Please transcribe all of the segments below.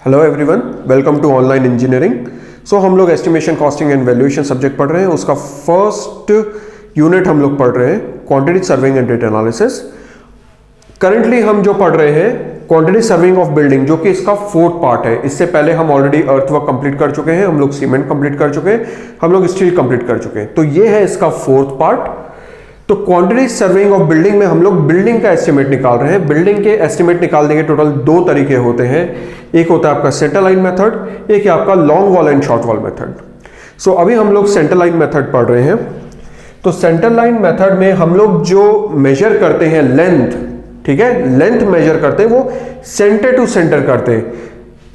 Hello everyone, welcome to online engineering. So हम लोग estimation, costing and valuation subject पढ़ रहे हैं। उसका फर्स्ट यूनिट हम लोग पढ़ रहे हैं quantity serving and data analysis. Currently हम जो पढ़ रहे हैं क्वांटिटी सर्विंग ऑफ बिल्डिंग, जो कि इसका फोर्थ पार्ट है। इससे पहले हम ऑलरेडी अर्थवर्क कंप्लीट कर चुके हैं, हम लोग सीमेंट कंप्लीट कर चुके हैं, हम लोग स्टील कंप्लीट कर चुके हैं। तो ये है इसका फोर्थ पार्ट। तो क्वांटिटी सर्विंग ऑफ बिल्डिंग में हम लोग बिल्डिंग का एस्टिमेट निकाल रहे हैं। बिल्डिंग के एस्टिमेट निकालने के टोटल दो तरीके होते हैं। एक होता है आपका सेंटर लाइन मेथड, एक है आपका long wall and short wall method. So अभी हम लोग सेंटर लाइन मेथड पढ़ रहे हैं। तो सेंटर लाइन मेथड में हम लोग जो मेजर करते हैं लेंथ, ठीक है, लेंथ मेजर करते हैं वो सेंटर टू सेंटर करते हैं।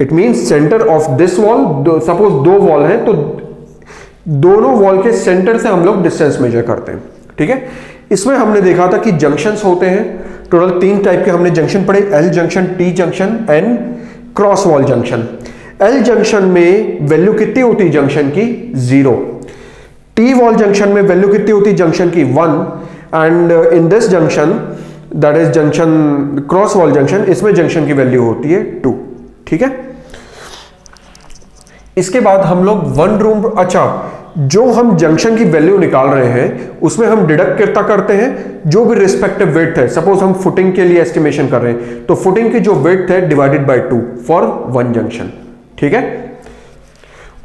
It means centre of this wall, suppose दो वॉल है तो दोनों वॉल के सेंटर से हम लोग डिस्टेंस मेजर करते हैं, ठीक है। इसमें हमने देखा था कि जंक्शंस होते हैं। टोटल तीन टाइप के हमने जंक्शन पढ़े, L junction, T junction and cross wall junction. L junction में वैल्यू कितनी होती है जंक्शन की? 0। टी वॉल जंक्शन में वैल्यू कितनी होती है जंक्शन की? 1। And in this junction, that is junction cross wall junction, इसमें जंक्शन की वैल्यू होती है 2, ठीक है। इसके बाद हम लोग वन रूम, अच्छा, जो हम जंक्शन की वैल्यू निकाल रहे हैं उसमें हम डिडक्ट कितना करते हैं, जो भी रिस्पेक्टिव विड्थ है। सपोज हम फुटिंग के लिए एस्टिमेशन कर रहे हैं तो फुटिंग की जो विड्थ है divided by 2 for one junction, ठीक है।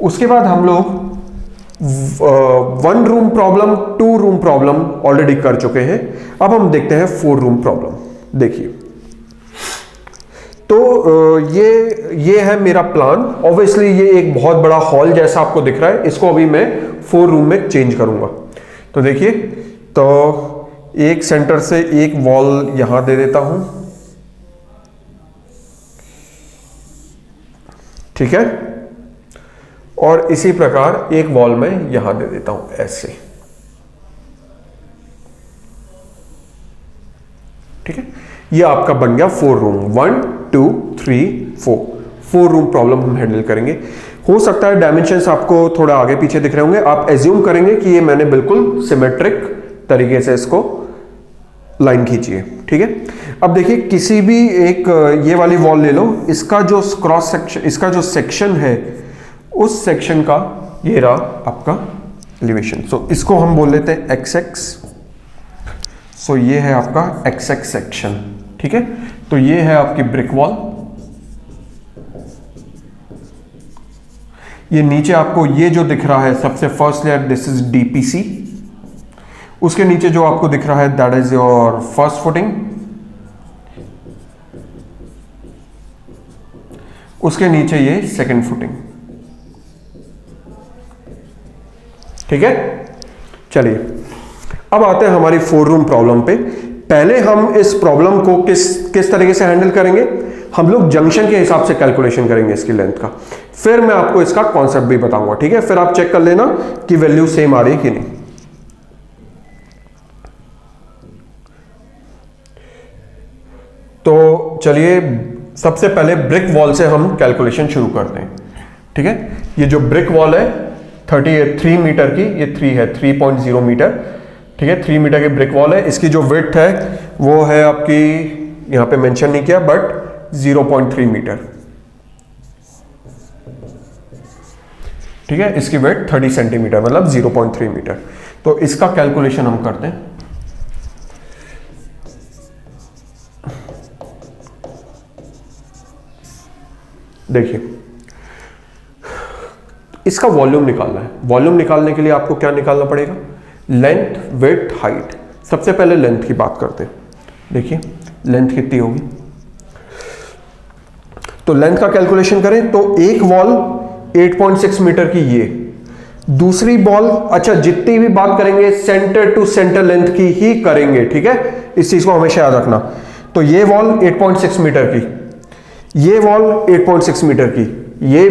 उसके बाद हम लोग one room problem, two room problem already कर चुके हैं। अब हम देखते हैं 4 रूम प्रॉब्लम। देखिए, तो ये है मेरा प्लान। ऑब्वियसली ये एक बहुत बड़ा हॉल जैसा आपको दिख रहा है, इसको अभी मैं 4 रूम में चेंज करूंगा। तो देखिए, तो एक सेंटर से एक वॉल यहां दे देता हूं, ठीक है, और इसी प्रकार एक वॉल में यहां दे देता हूं ऐसे, ठीक है। ये आपका बन गया 4 रूम। 1 2 3 4 रूम प्रॉब्लम हम हैंडल करेंगे। हो सकता है डायमेंशंस आपको थोड़ा आगे पीछे दिख रहे होंगे। आप एज्यूम करेंगे कि ये मैंने बिल्कुल सिमेट्रिक तरीके से इसको लाइन खींची है, ठीक है। अब देखिए, किसी भी एक ये वाली वॉल ले लो, इसका जो क्रॉस सेक्शन, इसका जो सेक्शन है उस सेक्शन का ये रहा आपका एलिवेशन। सो इसको हम बोल लेते हैं XX। सो ये है आपका XX सेक्शन, ठीक है। तो ये है आपकी ब्रिक वॉल। ये नीचे आपको ये जो दिख रहा है सबसे first layer, this is DPC। उसके नीचे जो आपको दिख रहा है that is your first footing. उसके नीचे ये सेकंड फुटिंग, ठीक है। चलिए, अब आते हैं हमारी 4 रूम प्रॉब्लम पे। पहले हम इस प्रॉब्लम को किस तरीके से हैंडल करेंगे, हम लोग जंक्शन के हिसाब से कैलकुलेशन करेंगे इसकी लेंथ का। फिर मैं आपको इसका कॉन्सेप्ट भी बताऊंगा, ठीक है। फिर आप चेक कर लेना कि वैल्यू सेम आ रही है कि नहीं। तो चलिए, सबसे पहले ब्रिक वॉल से हम कैलकुलेशन शुरू करते हैं, ठीक है। ये जो ब्रिक वॉल है 3 मीटर की, ये 3 है, 3.0 मीटर, ठीक है। 3 मीटर की ब्रिक वॉल है। इसकी जो विड्थ है वो है आपकी, यहां पे मेंशन नहीं किया, बट 0.3 मीटर, ठीक है। इसकी विड्थ 30 सेंटीमीटर, मतलब 0.3 मीटर। तो इसका कैलकुलेशन हम करते हैं। देखिए, इसका वॉल्यूम निकालना है। वॉल्यूम निकालने के लिए आपको क्या निकालना पड़ेगा? Length, width, height. सबसे पहले लेंथ की बात करते हैं। देखिए, लेंथ कितनी होगी, तो लेंथ का कैलकुलेशन करें तो एक वॉल 8.6 मीटर की, ये दूसरी बॉल, अच्छा, जितनी भी बात करेंगे सेंटर टू सेंटर लेंथ की ही करेंगे, ठीक है। इस चीज को हमेशा याद रखना। तो ये वॉल 8.6 मीटर की, ये वॉल 8.6 मीटर की, ये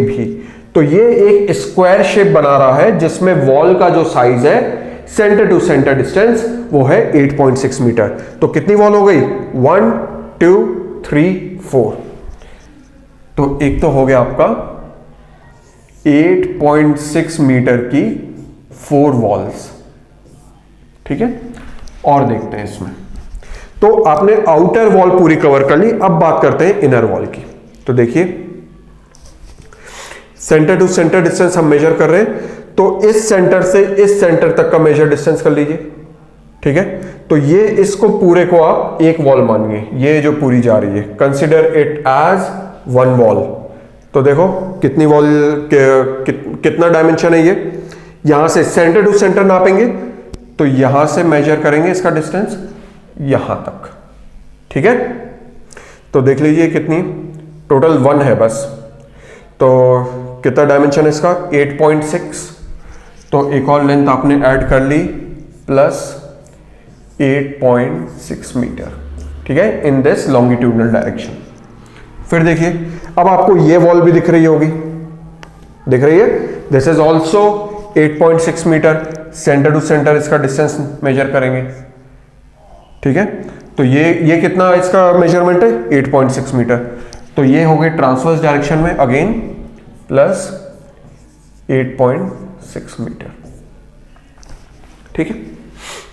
भी। तो ये एक स्क्वायर शेप बना रहा है जिसमें वॉल का जो साइज है सेंटर टू सेंटर डिस्टेंस वो है 8.6 मीटर। तो कितनी वॉल हो गई? 1 2 3 4। तो एक तो हो गया आपका 8.6 मीटर की 4 वॉल्स, ठीक है। और देखते हैं इसमें, तो आपने आउटर वॉल पूरी कवर कर ली। अब बात करते हैं इनर वॉल की। तो देखिए सेंटर टू सेंटर डिस्टेंस हम मेजर कर रहे हैं, तो इस सेंटर से इस सेंटर तक का मेजर डिस्टेंस कर लीजिए, ठीक है। तो ये इसको पूरे को आप एक वॉल मानिए, ये जो पूरी जा रही है, consider it as one wall. तो देखो कितनी वॉल कितना डायमेंशन है ये, यहां से सेंटर टू सेंटर नापेंगे तो यहां से मेजर करेंगे इसका डिस्टेंस यहां तक, ठीक है। तो देख लीजिए कितनी टोटल 1 है बस, तो कितना डायमेंशन है इसका 8.6, तो एक और लेंथ आपने ऐड कर ली प्लस 8.6 मीटर, ठीक है, इन दिस लॉन्गिट्यूडनल डायरेक्शन। फिर देखिए अब आपको ये वॉल भी दिख रही होगी, दिख रही है, this is also 8.6 metre, centre to centre इसका डिस्टेंस मेजर करेंगे, ठीक है। तो ये कितना इसका मेजरमेंट है 8.6 मीटर, तो ये हो गए ट्रांसवर्स डायरेक्शन में अगेन प्लस 8.6 मीटर, ठीक है।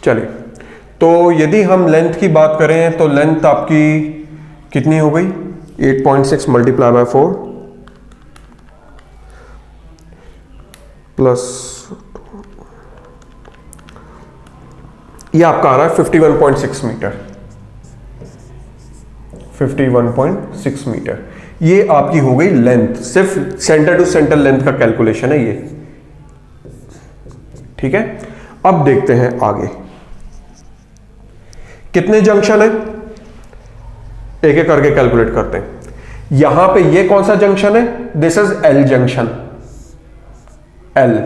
चलिए, तो यदि हम लेंथ की बात करें तो लेंथ आपकी कितनी हो गई 8.6 मल्टीप्लाई बाय 4 प्लस ये आपका आ रहा है 51.6 मीटर, 51.6 मीटर, ये आपकी हो गई लेंथ, सिर्फ सेंटर टू सेंटर लेंथ का कैलकुलेशन है ये, ठीक है। अब देखते हैं आगे कितने जंक्शन है, एक एक करके कैलकुलेट करते हैं। यहां पे ये कौन सा जंक्शन है, this is L junction, L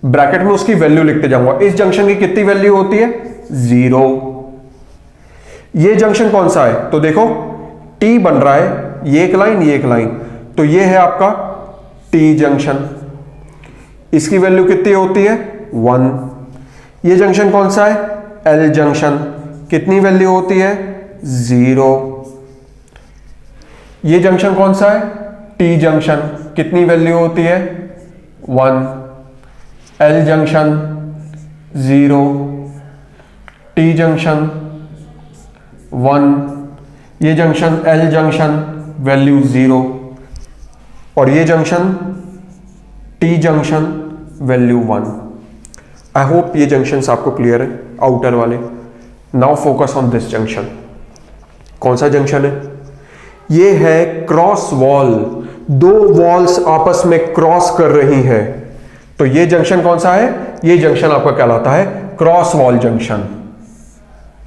bracket में उसकी वैल्यू लिखते जाऊंगा। इस जंक्शन की कितनी वैल्यू होती है 0। ये जंक्शन कौन सा है, तो देखो टी बन रहा है, ये एक लाइन ये एक लाइन, तो ये है आपका टी जंक्शन, इसकी वैल्यू कितनी होती है 1। ये जंक्शन कौन सा है एल जंक्शन, कितनी वैल्यू होती है 0। ये जंक्शन कौन सा है टी जंक्शन, कितनी वैल्यू होती है 1। एल जंक्शन 0, टी जंक्शन 1, ये जंक्शन एल जंक्शन वैल्यू 0, और ये junction T junction value 1। I hope ये जंक्शंस आपको क्लियर है आउटर वाले। Now focus on this junction. कौन सा जंक्शन है, ये है क्रॉस वॉल, दो वॉल्स आपस में क्रॉस कर रही हैं, तो ये जंक्शन कौन सा है, ये जंक्शन आपका कहलाता है क्रॉस वॉल जंक्शन,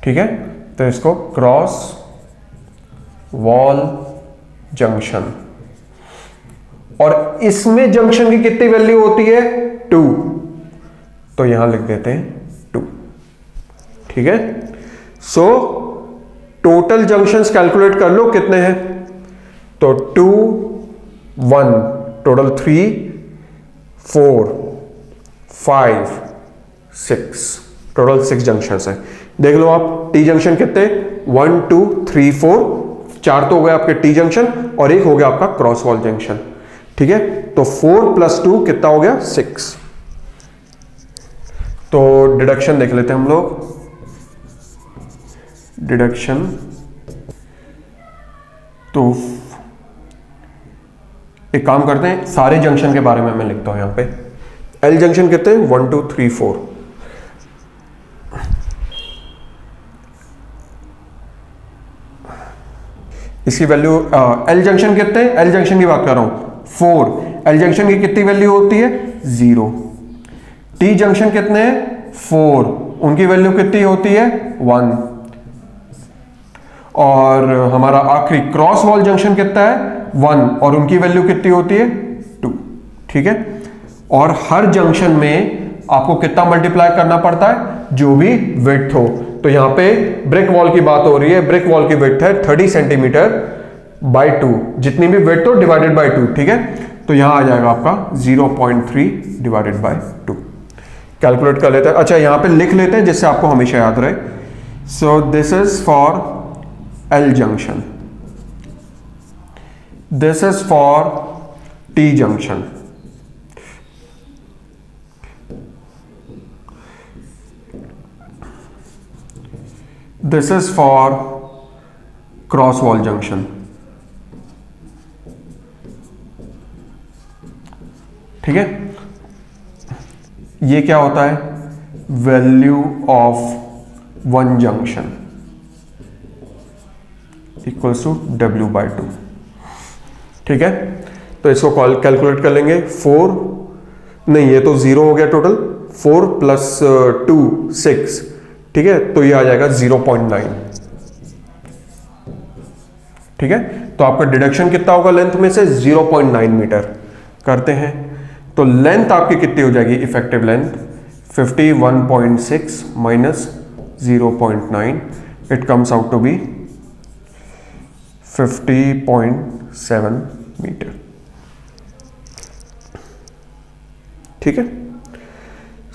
ठीक है। तो इसको क्रॉस वॉल जंक्शन, और इसमें जंक्शन की कितनी वैल्यू होती है 2, तो यहां लिख देते हैं 2, ठीक है। सो टोटल जंक्शंस कैलकुलेट कर लो कितने हैं, तो 2 1 टोटल 3 4 5 6 टोटल 6 जंक्शंस है। देख लो आप टी जंक्शन कितने 1 2 3 4, 4 तो हो गए आपके टी जंक्शन और एक हो गया आपका क्रॉस वॉल जंक्शन, ठीक है। तो 4 + 2 कितना हो गया 6। तो डिडक्शन देख लेते हैं हम लोग, डिडक्शन तो एक काम करते हैं सारे जंक्शन के बारे में मैं लिखता हूं यहां पे। एल जंक्शन कितने 1 2 3 4, इसकी वैल्यू एल जंक्शन कितने, एल जंक्शन की बात कर रहा हूं 4, एल जंक्शन की कितनी वैल्यू होती है 0। टी जंक्शन कितने हैं 4, उनकी वैल्यू कितनी होती है 1, और हमारा आखिरी क्रॉस वॉल जंक्शन कितना है 1, और उनकी वैल्यू कितनी होती है 2, ठीक है। और हर जंक्शन में आपको कितना मल्टीप्लाई करना पड़ता है, जो भी विड्थ हो। तो यहां पे ब्रिक वॉल की बात हो रही है, ब्रिक वॉल की विड्थ है 30 सेंटीमीटर बाई 2, जितनी भी विड्थ हो डिवाइडेड बाई 2, ठीक है। तो यहां आ जाएगा आपका 0.3 डिवाइडेड बाई 2। कैलकुलेट कर लेते हैं, अच्छा यहां पे लिख लेते हैं जिससे आपको हमेशा याद रहे। So this is for L junction, this is for T junction, this is for cross wall junction, ठीक है, ये क्या होता है, value of one junction equals to W/2। ठीक है, तो इसको कैलकुलेट कर लेंगे। 4 नहीं, ये तो 0 हो गया टोटल, 4 + 2 6, ठीक है, तो ये आ जाएगा 0.9। ठीक है, तो आपका डिडक्शन कितना होगा लेंथ में से, 0.9 मीटर। करते हैं, तो लेंथ आपकी कितनी हो जाएगी, effective length 51.6 minus 0.9, it comes out to be 50.7 metre. ठीक है,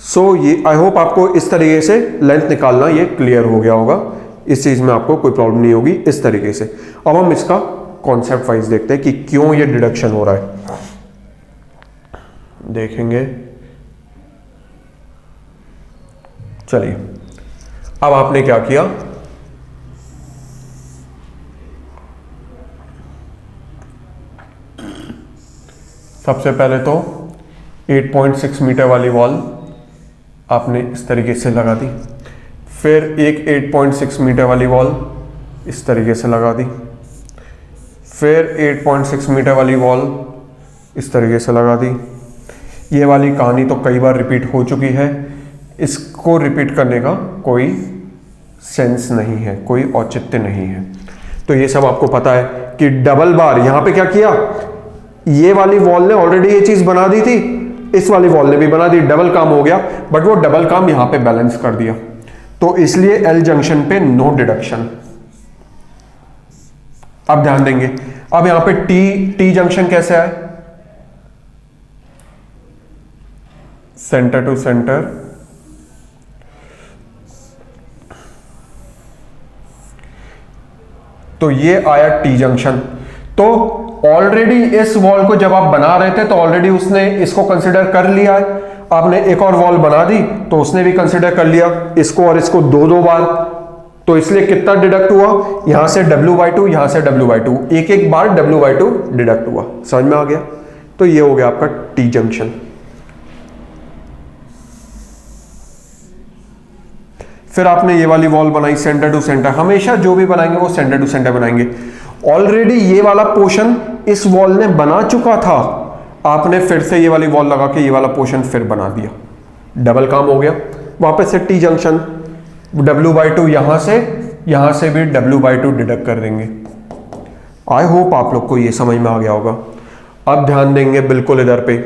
सो ये आई होप आपको इस तरीके से लेंथ निकालना ये क्लियर हो गया होगा, इस चीज में आपको कोई प्रॉब्लम नहीं होगी इस तरीके से। अब हम इसका कॉन्सेप्ट वाइज देखते हैं कि क्यों ये डिडक्शन हो रहा है, देखेंगे। चलिए, अब आपने क्या किया, सबसे पहले तो 8.6 मीटर वाली वॉल आपने इस तरीके से लगा दी, फिर एक 8.6 मीटर वाली वॉल इस तरीके से लगा दी, फिर 8.6 मीटर वाली वॉल इस तरीके से लगा दी। ये वाली कहानी तो कई बार रिपीट हो चुकी है, इसको रिपीट करने का कोई सेंस नहीं है, कोई औचित्य नहीं है। तो ये सब आपको पता है कि डबल बार, यहां पे क्या किया, ये वाली वॉल ने ऑलरेडी ये चीज बना दी थी, इस वाली वॉल ने भी बना दी, डबल काम हो गया, बट वो डबल काम यहां पे बैलेंस कर दिया, तो इसलिए एल जंक्शन पे नो डिडक्शन। अब ध्यान देंगे, अब यहां पे टी जंक्शन कैसे आए, सेंटर टू सेंटर, तो ये आया टी जंक्शन। तो ऑलरेडी इस वॉल को जब आप बना रहे थे तो ऑलरेडी उसने इसको कंसिडर कर लिया है, आपने एक और वॉल बना दी तो उसने भी कंसिडर कर लिया इसको और इसको दो बार, तो इसलिए कितना डिडक्ट हुआ, यहां से W/2, यहां से W/2, एक एक बार W/2 डिडक्ट हुआ। समझ में आ गया, तो ये हो गया आपका टी जंक्शन। फिर आपने ये वाली वॉल बनाई सेंटर टू सेंटर, हमेशा जो भी बनाएंगे वो सेंटर टू सेंटर बनाएंगे। ऑलरेडी ये वाला पोर्शन इस वॉल ने बना चुका था, आपने फिर से ये वाली वॉल लगा के ये वाला पोर्शन फिर बना दिया, डबल काम हो गया। वापस से टी जंक्शन, W/2 यहां से भी W/2 डिडक्ट कर देंगे। आई होप आप लोग को ये समझ में आ गया होगा। अब ध्यान देंगे बिल्कुल इधर पे,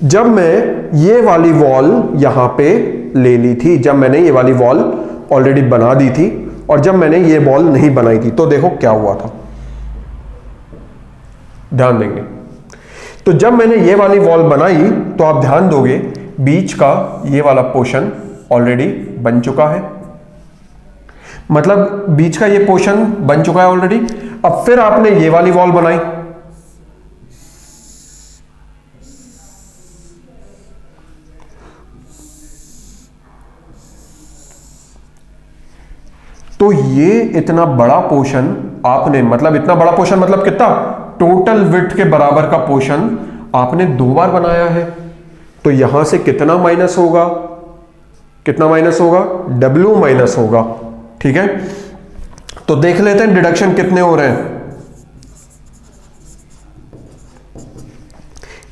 जब मैं ये वाली वॉल यहां पे ले ली थी, जब मैंने ये वाली वॉल ऑलरेडी बना दी थी और जब मैंने ये वॉल नहीं बनाई थी, तो देखो क्या हुआ था, ध्यान देंगे। तो जब मैंने ये वाली वॉल बनाई तो आप ध्यान दोगे बीच का ये वाला पोर्शन ऑलरेडी बन चुका है, मतलब बीच का ये पोर्शन बन चुका है ऑलरेडी। अब फिर आपने ये वाली वॉल बनाई, तो ये इतना बड़ा पोर्शन आपने, मतलब इतना बड़ा पोर्शन मतलब कितना, टोटल विड्थ के बराबर का पोर्शन आपने दो बार बनाया है। तो यहां से कितना माइनस होगा, कितना माइनस होगा, W माइनस होगा। ठीक है, तो देख लेते हैं डिडक्शन कितने हो रहे हैं।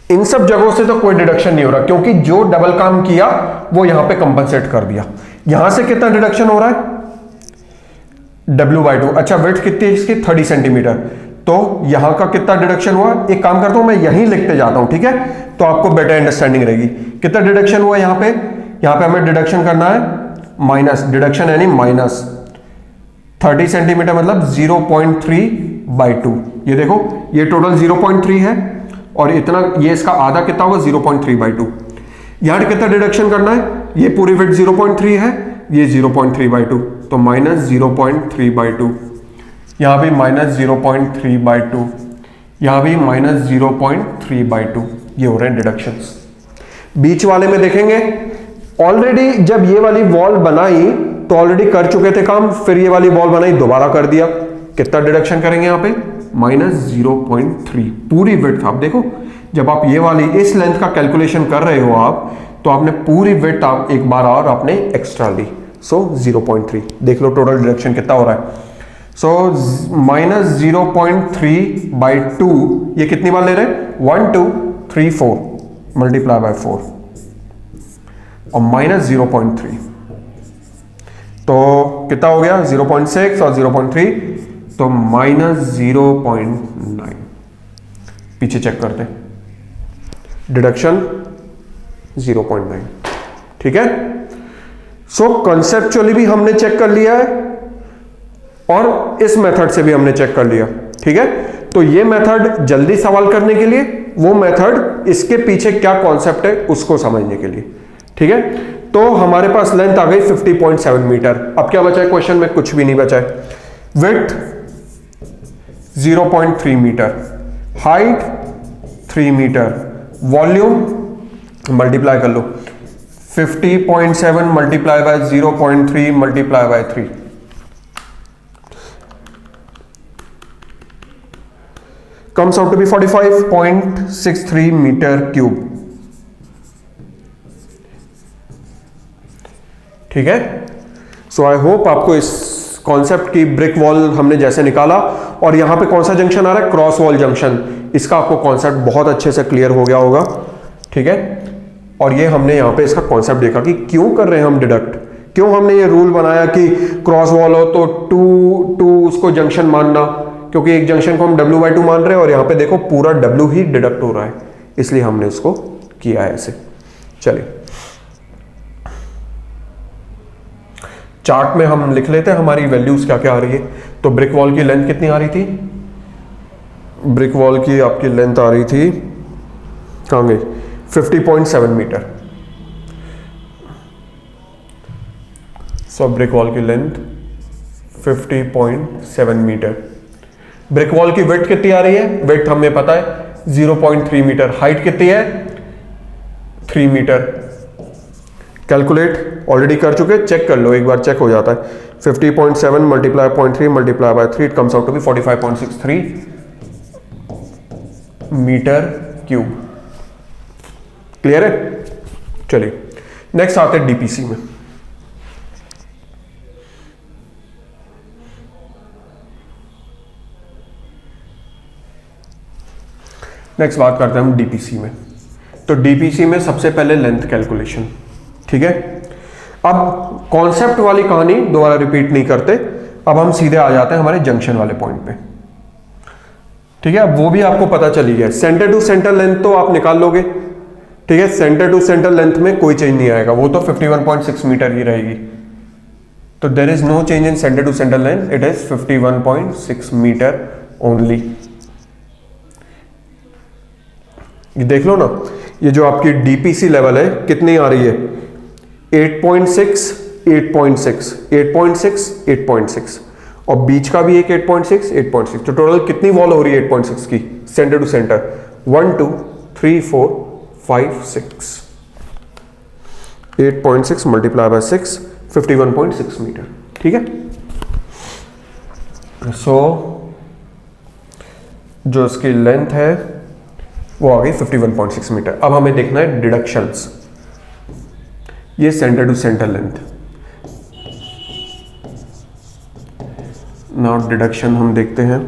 इन सब जगहों से तो कोई डिडक्शन नहीं हो रहा, क्योंकि जो डबल काम किया वो यहां पे कंपनसेट कर दिया। यहां से कितना डिडक्शन हो रहा है, W/2। अच्छा, विड्थ कितनी है इसकी, 30 सेंटीमीटर, तो यहां का कितना डिडक्शन हुआ, एक काम करता हूं मैं यहीं लिखते जाता हूं, ठीक है, तो आपको बेटर अंडरस्टैंडिंग रहेगी। कितना डिडक्शन हुआ यहां पे हमें डिडक्शन करना है माइनस, डिडक्शन यानी माइनस 30 सेंटीमीटर मतलब 0.3/2। ये देखो ये टोटल 0.3 है और इतना, ये इसका आधा कितना होगा, 0.3/2। यहां कितना डिडक्शन करना है, ये पूरी विड्थ 0.3 है, ये 0.3/2, तो माइनस 0.3/2, यहां भी माइनस 0.3/2, यहां भी माइनस 0.3/2। ये हो रहे हैं डिडक्शंस। बीच वाले में देखेंगे ऑलरेडी जब ये वाली वॉल बनाई तो ऑलरेडी कर चुके थे काम, फिर ये वाली वॉल बनाई दोबारा कर दिया, कितना डिडक्शन करेंगे यहां पे, माइनस 0.3। पूरी विड्थ आप देखो जब आप ये वाली इस लेंथ का कैलकुलेशन कर रहे हो आप, तो आपने पूरी विड्थ आप एक बार और आपने एक्स्ट्रा ली, सो 0.3। देख लो टोटल डिडक्शन कितना हो रहा है। सो -0.3/2 ये कितनी बार ले रहे हैं? 1 2 3 4 मल्टीप्लाई बाय 4 और -0.3, तो कितना हो गया? 0.6 और 0.3, तो -0.9। पीछे चेक करते हैं, डिडक्शन 0.9। ठीक है, सो कंसेप्चुअली भी हमने चेक कर लिया है और इस मेथड से भी हमने चेक कर लिया। ठीक है, तो ये मेथड जल्दी सवाल करने के लिए, वो मेथड इसके पीछे क्या कॉन्सेप्ट है उसको समझने के लिए। ठीक है, तो हमारे पास लेंथ आ गई 50.7 मीटर। अब क्या बचा है क्वेश्चन में? कुछ भी नहीं बचा है। Width 0.3 metre, height 3 metre, volume multiply कर लो, 50.7 multiply by 0.3 multiply by 3, comes out to be 45.63 metre cube. ठीक है, सो आई होप आपको इस कॉन्सेप्ट की ब्रिक वॉल हमने जैसे निकाला, और यहां पे कौन सा जंक्शन आ रहा है? Cross wall junction. इसका आपको कॉन्सेप्ट बहुत अच्छे से क्लियर हो गया होगा। ठीक है, और ये हमने यहां पे इसका कॉन्सेप्ट देखा कि क्यों कर रहे हैं हम डिडक्ट, क्यों हमने ये रूल बनाया कि क्रॉस वॉल हो तो टू उसको जंक्शन मानना, क्योंकि एक जंक्शन को हम W/2 मान रहे हैं और यहां पे देखो पूरा W ही डिडक्ट हो रहा है, इसलिए हमने इसको किया है ऐसे। चलिए चार्ट में हम लिख लेते हैं हमारी वैल्यूज क्या क्या आ रही है। तो ब्रिक वॉल की लेंथ कितनी आ रही थी? ब्रिक वॉल की आपकी लेंथ आ रही थी, कहां गई? 50.7 मीटर। सो ब्रिक वॉल की लेंथ 50.7 मीटर। ब्रिक वॉल की विड्थ कितनी आ रही है? विड्थ हमें पता है 0.3 मीटर। हाइट कितनी है? 3 मीटर। कैलकुलेट ऑलरेडी कर चुके, चेक कर लो, एक बार चेक हो जाता है। 50.7 multiply 0.3 multiply by 3, it comes out to be 45.63 metre cube. Clear है? चलिए नेक्स्ट आते हैं डीपीसी में। नेक्स्ट बात करते हैं हम डीपीसी में। तो डीपीसी में सबसे पहले लेंथ कैलकुलेशन। ठीक है, अब कॉन्सेप्ट वाली कहानी दोबारा रिपीट नहीं करते, अब हम सीधे आ जाते हैं हमारे जंक्शन वाले पॉइंट पे। ठीक है, अब वो भी आपको पता चली गया, सेंटर टू सेंटर लेंथ तो आप निकाल लोगे। ठीक है, सेंटर टू सेंटर लेंथ में कोई चेंज नहीं आएगा, वो तो 51.6 मीटर ही रहेगी। तो there is no change in centre to centre length, it is 51.6 metre only. ये देख लो ना, ये जो आपकी डीपीसी लेवल है कितनी आ रही है? 8.6 8.6 8.6 8.6, और बीच का भी एक 8.6 8.6, तो टोटल कितनी वॉल हो रही है 8.6 की centre to centre? 1 2 3 4 5 6, 8.6 multiply by 6, 51.6 metre. ठीक है, सो जो इसकी लेंथ है वो आ गई 51.6 मीटर। अब हमें देखना है डिडक्शंस। ये centre to centre length, now deduction हम देखते हैं।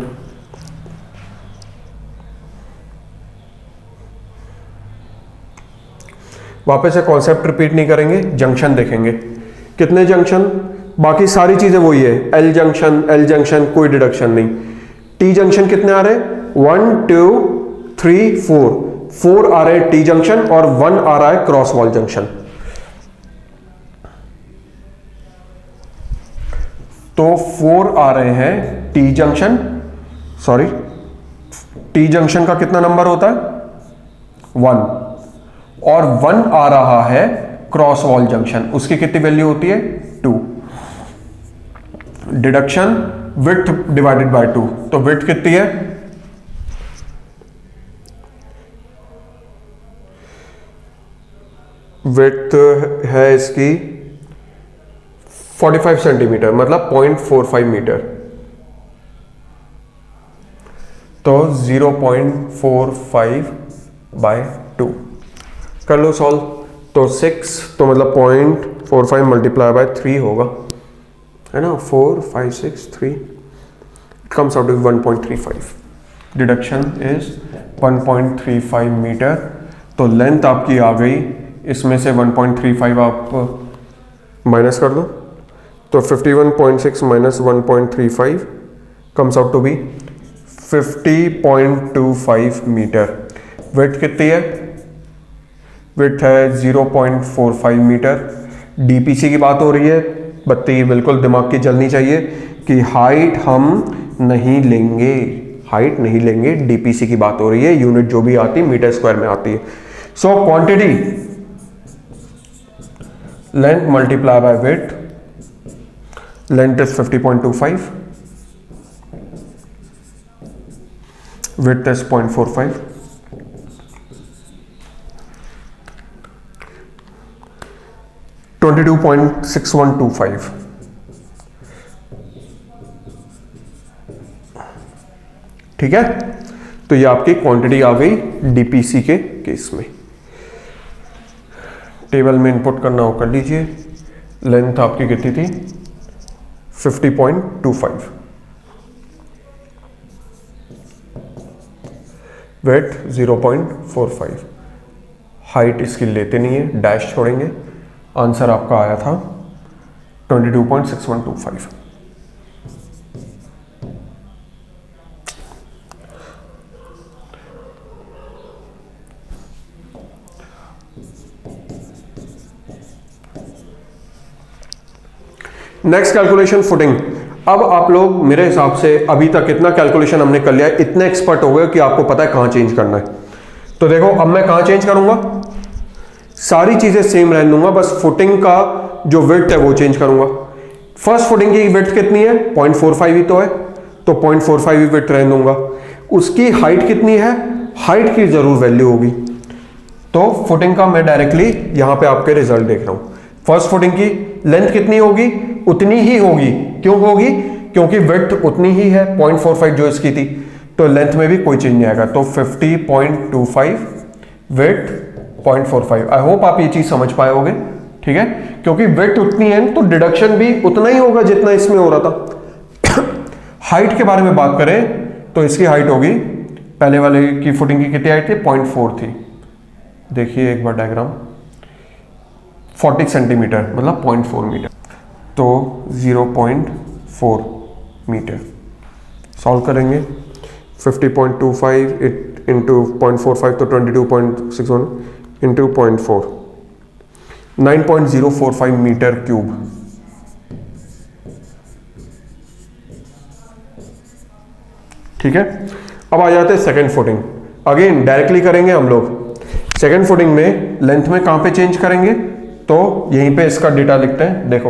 वापस से कॉन्सेप्ट रिपीट नहीं करेंगे, जंक्शन देखेंगे। कितने जंक्शन? बाकी सारी चीजें वही है, एल जंक्शन, कोई डिडक्शन नहीं। टी जंक्शन कितने आ रहे हैं? 1 2 3 4 आ रहे हैं टी जंक्शन, और 1 आ रहा है क्रॉस वॉल जंक्शन। तो 4 आ रहे हैं T junction, sorry T junction का कितना नंबर होता है? 1, और 1 आ रहा है क्रॉस वॉल जंक्शन, उसकी कितनी वैल्यू होती है? 2। डिडक्शन विड्थ डिवाइडेड बाय 2, तो विड्थ कितनी है? विड्थ है इसकी 45 सेंटीमीटर, मतलब 0.45 मीटर। तो 0.45 बाय 2 कर लो सॉल्व। तो 6 तो मतलब 0.45 मल्टीप्लाई बाय 3 होगा, है ना, 4 5 6 3, it comes out to 1.35। Deduction is 1.35 metre. तो लेंथ आपकी आ गई, इसमें से 1.35 आप माइनस कर दो, तो 51.6 minus 1.35 comes out to be 50.25 metre. Width कितनी है? विड्थ है 0.45 मीटर। डीपीसी की बात हो रही है, बत्ती बिल्कुल दिमाग की जलनी चाहिए कि हाइट हम नहीं लेंगे, हाइट नहीं लेंगे, डीपीसी की बात हो रही है, यूनिट जो भी आती है मीटर स्क्वायर में आती है। So quantity length multiply by width, length is 50.25, width is 0.45, $22.6125। ठीक है, तो ये आपकी क्वांटिटी आ गई डीपीसी के केस में। टेबल में इनपुट करना हो कर लीजिए। लेंथ आपकी कितनी थी? 50.25, वेट 0.45, हाइट इसकी लेते नहीं है, डैश छोड़ेंगे। आंसर आपका आया था 22.6125। Next calculation footing. अब आप लोग मेरे हिसाब से अभी तक इतना कैलकुलेशन हमने कर लिया है, इतने एक्सपर्ट हो गए कि आपको पता है कहां चेंज करना है। तो देखो अब मैं कहां चेंज करूंगा, सारी चीजें सेम रहने दूंगा, बस फुटिंग का जो विड्थ है वो चेंज करूंगा। फर्स्ट फुटिंग की विड्थ कितनी है? 0.45 ही तो है, तो 0.45 ही विड्थ रहने दूंगा। उसकी हाइट कितनी है? हाइट की जरूर वैल्यू होगी, तो फुटिंग का मैं डायरेक्टली यहां पे आपके रिजल्ट देख रहा हूं। फर्स्ट फुटिंग की लेंथ कितनी होगी? उतनी ही होगी। क्यों होगी? क्योंकि विड्थ उतनी ही है 0.45 जो इसकी थी, तो लेंथ में भी कोई चेंज नहीं आएगा। तो 50.25 विड्थ 0.45। आई होप आप ये चीज समझ पाए होगे, ठीक है, क्योंकि विड्थ उतनी है तो डिडक्शन भी उतना ही होगा जितना इसमें हो रहा था। हाइट के बारे में बात करें तो इसकी हाइट होगी, पहले वाले की फुटिंग की कितनी हाइट थी? 0.4 थी। देखिए एक बार डायग्राम, 40 सेंटीमीटर मतलब 0.4 मीटर, तो 0.4 मीटर। सॉल्व करेंगे 50.25 इंटू 0.45 तो 22.61 इंटू 0.4, 9.045 मीटर क्यूब। ठीक है, अब आ जाते हैं सेकेंड फुटिंग। अगेन डायरेक्टली करेंगे हम लोग। सेकेंड फुटिंग में लेंथ में कहां पे चेंज करेंगे? तो यहीं पे इसका डेटा लिखते हैं। देखो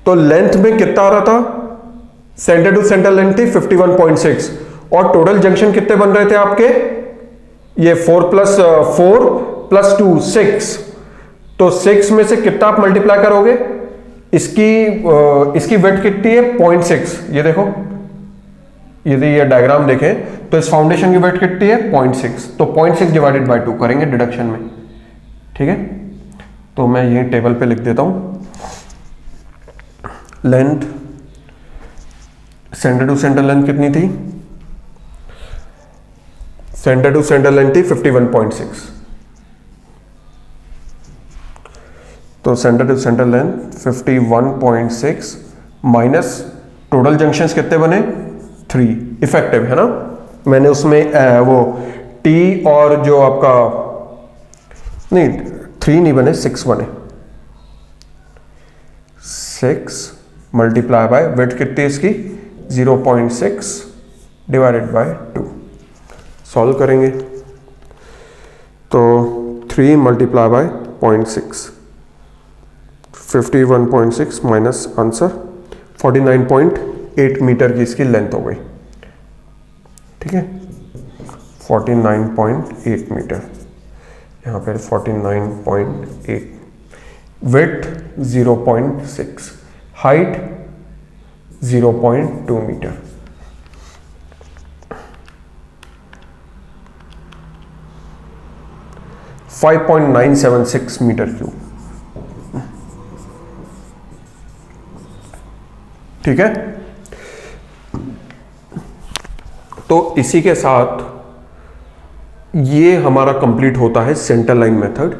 तो लेंथ में कितना आ रहा था? सेंटर टू सेंटर लेंथ थी 51.6, और टोटल जंक्शन कितने बन रहे थे आपके? ये 4 + 2 6, तो 6 में से कितना आप मल्टीप्लाई करोगे? इसकी विड्थ कितनी है? 0.6। ये देखो, यदि ये डायग्राम देखें तो इस फाउंडेशन की विड्थ कितनी है? 0.6, तो 0.6 डिवाइडेड बाय 2 करेंगे डिडक्शन में। ठीक है, तो मैं यही टेबल पे लिख देता हूं। Length, centre to centre length कितनी थी? सेंटर टू सेंटर लेंथ थी 51.6, तो centre to centre length 51.6 minus total junctions कितने बने? 3 इफेक्टिव, है ना। मैंने उसमें वो T और जो आपका नहीं 3 नहीं बने, 6 बने। 6 मल्टीप्लाई बाय विड्थ कितनी इसकी? 0.6 डिवाइडेड बाय 2। सॉल्व करेंगे तो 3 multiply by 0.6, 51.6 minus answer 49.8 metre की इसकी लेंथ हो गई। ठीक है, 49.8 मीटर, यहाँ पर 49.8, width 0.6, height 0.2 metre. 5.976 metre cube. ठीक है, तो इसी के साथ ये हमारा कंप्लीट होता है centre line method.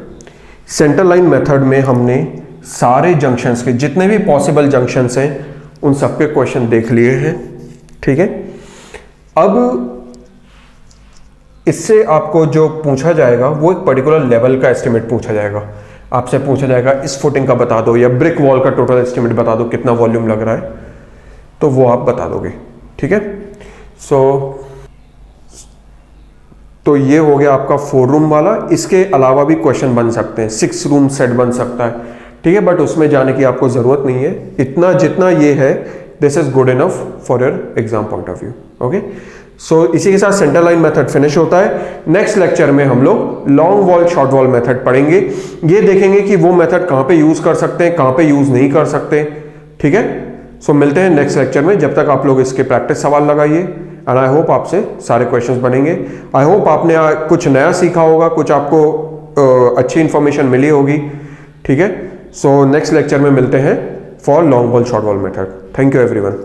Centre line method में हमने सारे जंक्शंस के जितने भी पॉसिबल जंक्शंस हैं उन सब के क्वेश्चन देख लिए हैं। ठीक है, अब इससे आपको जो पूछा जाएगा वो एक पर्टिकुलर लेवल का एस्टिमेट पूछा जाएगा। आपसे पूछा जाएगा इस फुटिंग का बता दो या ब्रिक वॉल का टोटल एस्टिमेट बता दो, कितना वॉल्यूम लग रहा है, तो वो आप बता दोगे। ठीक है, तो ये हो गया आपका 4 रूम वाला। इसके अलावा भी क्वेश्चन बन सकते हैं, 6 रूम सेट बन सकता है। ठीक है, बट उसमें जाने की आपको जरूरत नहीं है, इतना जितना ये है this is good enough for your exam point of view. Okay, so इसी के साथ सेंटर लाइन मेथड फिनिश होता है। नेक्स्ट लेक्चर में हम लोग long wall short wall method पढ़ेंगे। ये देखेंगे कि वो मेथड कहां पे यूज कर सकते हैं, कहां पे यूज नहीं कर सकते। ठीक है, सो मिलते हैं नेक्स्ट लेक्चर में। जब तक आप लोग इसके प्रैक्टिस सवाल लगाइए एंड आई होप आपसे सारे क्वेश्चंस बनेंगे। आई होप आपने कुछ नया सीखा होगा, कुछ आपको अच्छी इंफॉर्मेशन मिली होगी। ठीक है, सो नेक्स्ट लेक्चर में मिलते हैं for long wall short wall method. Thank you everyone.